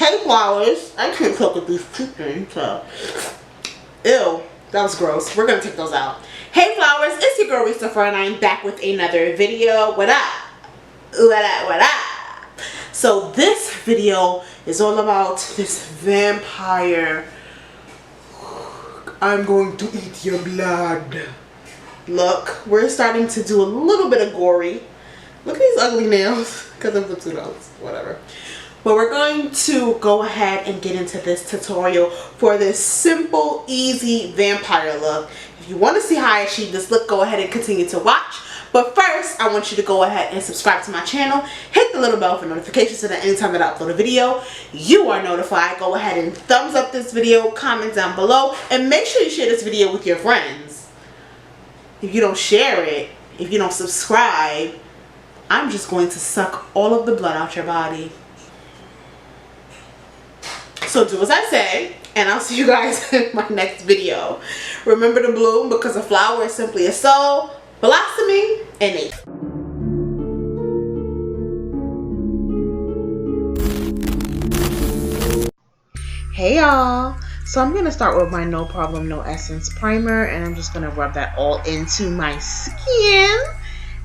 Hey flowers. I can't cook with these two things, so. Ew. That was gross. We're gonna take those out. Hey flowers, it's your girl Reese LaFleur and I'm back with another video. What up? What up? What up? So this video is all about this vampire. I'm going to eat your blood. Look, we're starting to do a little bit of gory. Look at these ugly nails. Because of the 2 notes. Whatever. But we're going to go ahead and get into this tutorial for this simple, easy vampire look. If you want to see how I achieve this look, go ahead and continue to watch. But first, I want you to go ahead and subscribe to my channel. Hit the little bell for notifications so that anytime that I upload a video, you are notified. Go ahead and thumbs up this video, comment down below, and make sure you share this video with your friends. If you don't share it, if you don't subscribe, I'm just going to suck all of the blood out your body. So do as I say, and I'll see you guys in my next video. Remember to bloom, because a flower is simply a soul blossoming in nature. Hey y'all. So I'm going to start with my No Problem No Essence primer, and I'm just going to rub that all into my skin,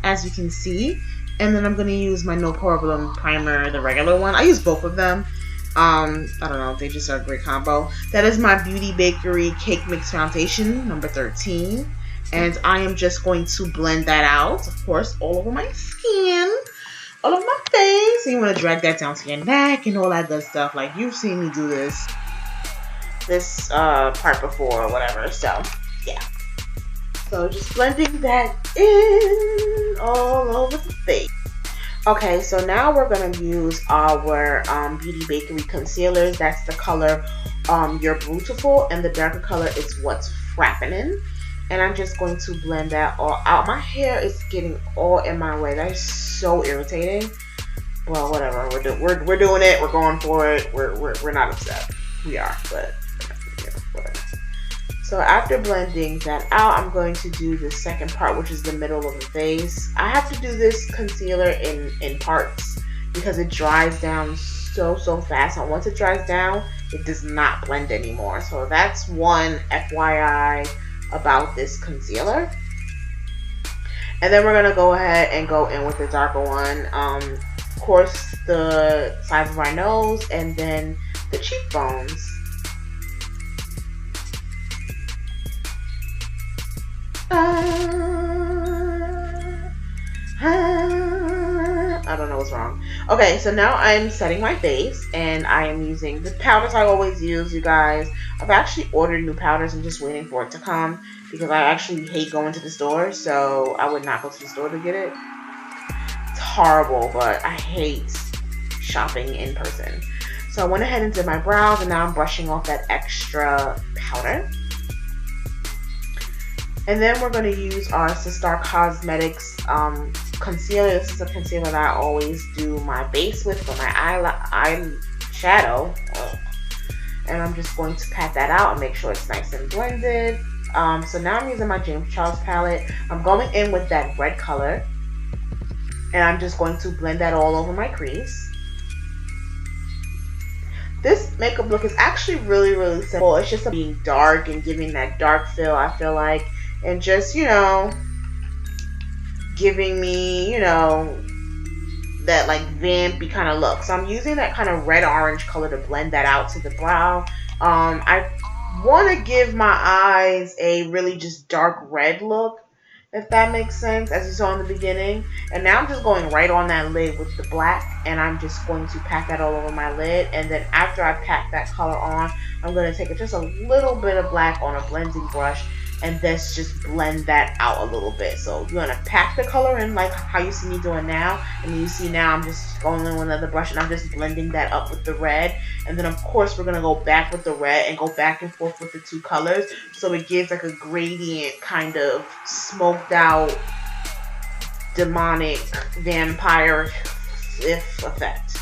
as you can see. And then I'm going to use my No Problem primer, the regular one. I use both of them. I don't know, they just are a great combo. That is my Bakerie Cake Mix Foundation, number 13. And I am just going to blend that out, of course, all over my skin, all over my face. So you want to drag that down to your neck and all that good stuff. Like, you've seen me do this part before or whatever. So, yeah. So just blending that in all over the face. Okay, so now we're going to use our Beauty Bakerie concealers. That's the color your Brewtiful, and the darker color is what's Frappenin. And I'm just going to blend that all out. My hair is getting all in my way. That is so irritating. Well, whatever. We're doing it. We're going for it. We're not upset. We are, but yeah, whatever. So after blending that out, I'm going to do the second part, which is the middle of the face. I have to do this concealer in parts because it dries down so fast. And once it dries down, it does not blend anymore. So that's one FYI about this concealer. And then we're going to go ahead and go in with the darker one. Of course, the sides of our nose and then the cheekbones. I don't know what's wrong. Okay, so now I'm setting my face, and I am using the powders I always use, you guys. I've actually ordered new powders. I'm just waiting for it to come because I actually hate going to the store, so I would not go to the store to get it. It's horrible, but I hate shopping in person. So I went ahead and did my brows, and now I'm brushing off that extra powder. And then we're going to use our Sistar Cosmetics concealer. This is a concealer that I always do my base with for my eyeshadow. And I'm just going to pat that out and make sure it's nice and blended. So now I'm using my James Charles palette. I'm going in with that red color. And I'm just going to blend that all over my crease. This makeup look is actually really simple. It's just being dark and giving that dark feel, I feel like. And just, you know, giving me, you know, that like vampy kind of look. So I'm using that kind of red-orange color to blend that out to the brow. I want to give my eyes a really just dark red look, if that makes sense, as you saw in the beginning. And now I'm just going right on that lid with the black, and I'm just going to pat that all over my lid. And then after I pat that color on, I'm going to take just a little bit of black on a blending brush, and let's just blend that out a little bit. So you're going to pack the color in like how you see me doing now. And you see now I'm just going in with another brush, and I'm just blending that up with the red. And then of course we're going to go back with the red and go back and forth with the two colors. So it gives like a gradient kind of smoked out demonic vampire effect.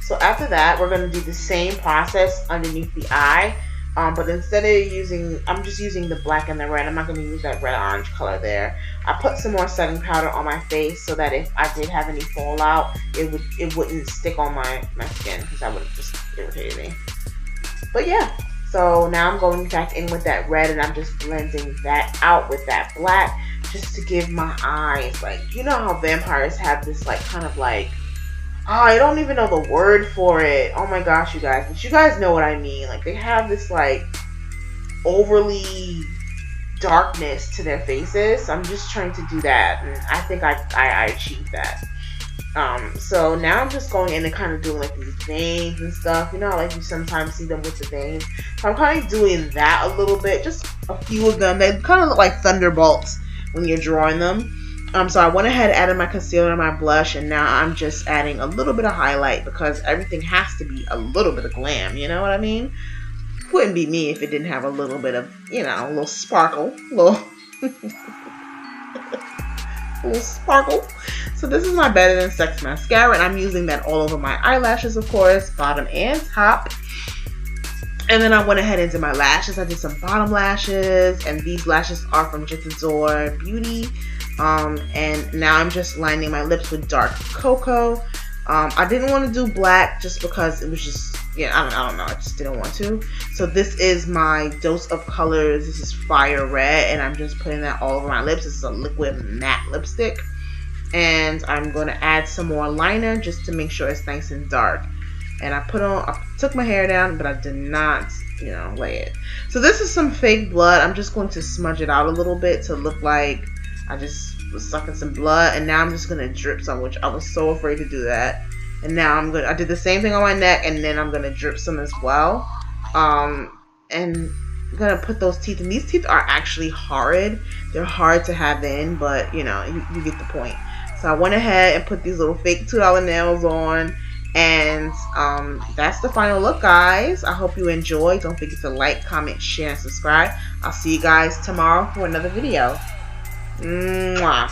So after that, we're going to do the same process underneath the eye. But instead of using, I'm just using the black and the red. I'm not going to use that red orange color there. I put some more setting powder on my face so that if I did have any fallout, it wouldn't stick on my skin, because that would have just irritated me. But yeah, so now I'm going back in with that red, and I'm just blending that out with that black, just to give my eyes, like, you know how vampires have this like kind of like, oh, I don't even know the word for it. Oh my gosh, you guys, but you guys know what I mean. Like, they have this like overly darkness to their faces. So I'm just trying to do that, and I think I achieved that. So now I'm just going in and kind of doing like these veins and stuff. You know, like you sometimes see them with the veins. So I'm kind of doing that a little bit, just a few of them. They kind of look like thunderbolts when you're drawing them. So I went ahead and added my concealer and my blush, and now I'm just adding a little bit of highlight, because everything has to be a little bit of glam. You know what I mean? Wouldn't be me if it didn't have a little bit of, you know, a little sparkle, a little sparkle. So this is my Better Than Sex mascara, and I'm using that all over my eyelashes, of course, bottom and top. And then I went ahead and did my lashes. I did some bottom lashes, and these lashes are from J'adore Beauty. And now I'm just lining my lips with dark cocoa. I didn't want to do black just because it was just, yeah, I don't know. I just didn't want to. So this is my Dose of Colors. This is Fire Red, and I'm just putting that all over my lips. This is a liquid matte lipstick. And I'm going to add some more liner just to make sure it's nice and dark. And I took my hair down, but I did not, you know, lay it. So this is some fake blood. I'm just going to smudge it out a little bit to look like I just was sucking some blood. And now I'm just going to drip some, which I was so afraid to do that. And now I did the same thing on my neck, and then I'm going to drip some as well. And I'm going to put those teeth, and these teeth are actually horrid. They're hard to have in, but you know, you get the point. So I went ahead and put these little fake $2 nails on. And that's the final look, guys. I hope you enjoyed. Don't forget to like, comment, share, and subscribe. I'll see you guys tomorrow for another video. Mwah.